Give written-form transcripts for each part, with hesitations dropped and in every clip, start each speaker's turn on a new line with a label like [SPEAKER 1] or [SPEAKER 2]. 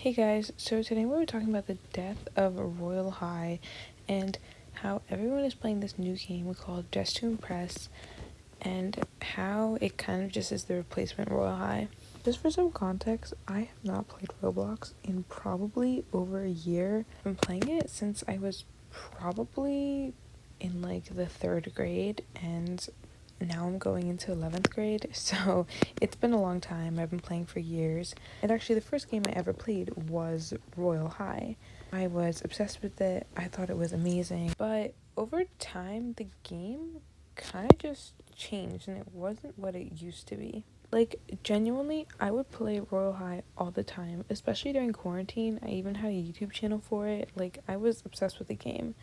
[SPEAKER 1] Hey guys, so today we were talking about the death of Royal High and how everyone is playing this new game called Dress to Impress and how it kind of just is the replacement Royal High. Just for some context, I have not played Roblox in probably over a year. I've been playing it since I was probably in like the third grade, and now I'm going into 11th grade, so it's been a long time. I've been playing for years. And actually, the first game I ever played was Royal High. I was obsessed with it. I thought it was amazing. But over time, the game kind of just changed and it wasn't what it used to be. Like, genuinely, I would play Royal High all the time, especially during quarantine. I even had a YouTube channel for it. Like, I was obsessed with the game.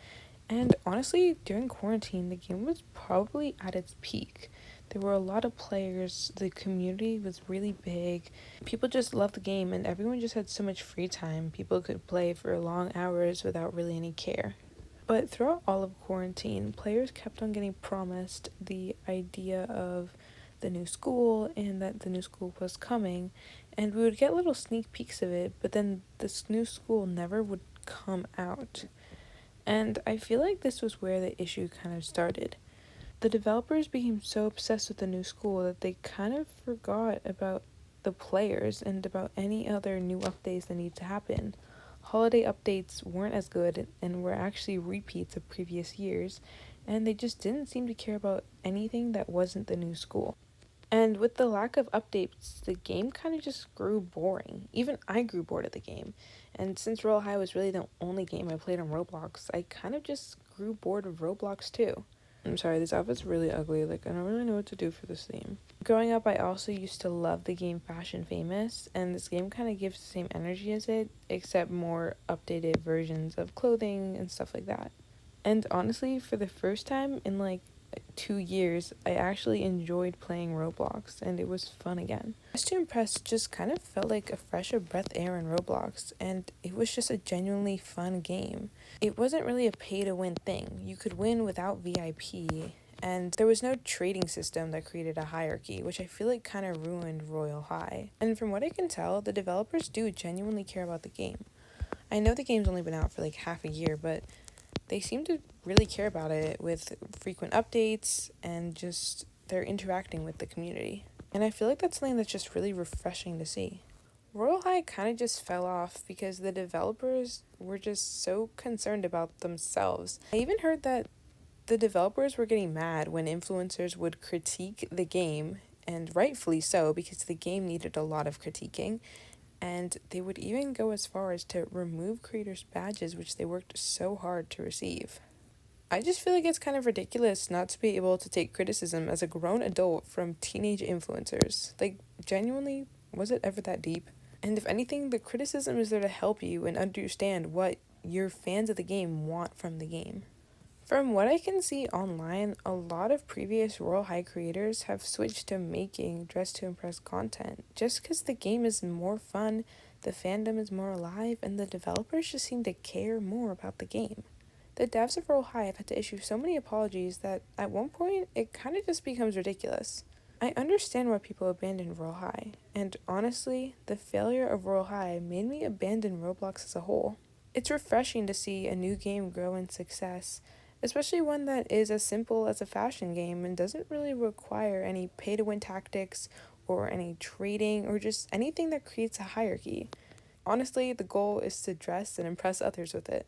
[SPEAKER 1] And honestly, during quarantine, the game was probably at its peak. There were a lot of players, the community was really big. People just loved the game, and everyone just had so much free time. People could play for long hours without really any care. But throughout all of quarantine, players kept on getting promised the idea of the new school and that the new school was coming, and we would get little sneak peeks of it, but then this new school never would come out. And I feel like this was where the issue kind of started. The developers became so obsessed with the new school that they kind of forgot about the players and about any other new updates that need to happen. Holiday updates weren't as good and were actually repeats of previous years, and they just didn't seem to care about anything that wasn't the new school. And with the lack of updates, the game kind of just grew boring. Even I grew bored of the game. And since Royal High was really the only game I played on Roblox, I kind of just grew bored of Roblox too. I'm sorry, this outfit's really ugly. Like, I don't really know what to do for this theme. Growing up, I also used to love the game Fashion Famous, and this game kind of gives the same energy as it, except more updated versions of clothing and stuff like that. And honestly, for the first time in like 2 years, I actually enjoyed playing Roblox, and it was fun again. Dress to Impress just kind of felt like a fresher breath air in Roblox, and it was just a genuinely fun game. It wasn't really a pay-to-win thing. You could win without VIP, and there was no trading system that created a hierarchy, which I feel like kind of ruined Royal High. And from what I can tell, the developers do genuinely care about the game. I know the game's only been out for like half a year, but they seem to really care about it with frequent updates and just they're interacting with the community. And I feel like that's something that's just really refreshing to see. Royal High kind of just fell off because the developers were just so concerned about themselves. I even heard that the developers were getting mad when influencers would critique the game, and rightfully so because the game needed a lot of critiquing, and they would even go as far as to remove creators' badges, which they worked so hard to receive. I just feel like it's kind of ridiculous not to be able to take criticism as a grown adult from teenage influencers. Like, genuinely, was it ever that deep? And if anything, the criticism is there to help you and understand what your fans of the game want from the game. From what I can see online, a lot of previous Royal High creators have switched to making Dress to Impress content just because the game is more fun, the fandom is more alive, and the developers just seem to care more about the game. The devs of Royal High have had to issue so many apologies that at one point it kind of just becomes ridiculous. I understand why people abandoned Royal High, and honestly, the failure of Royal High made me abandon Roblox as a whole. It's refreshing to see a new game grow in success, especially one that is as simple as a fashion game and doesn't really require any pay-to-win tactics or any trading or just anything that creates a hierarchy. Honestly, the goal is to dress and impress others with it.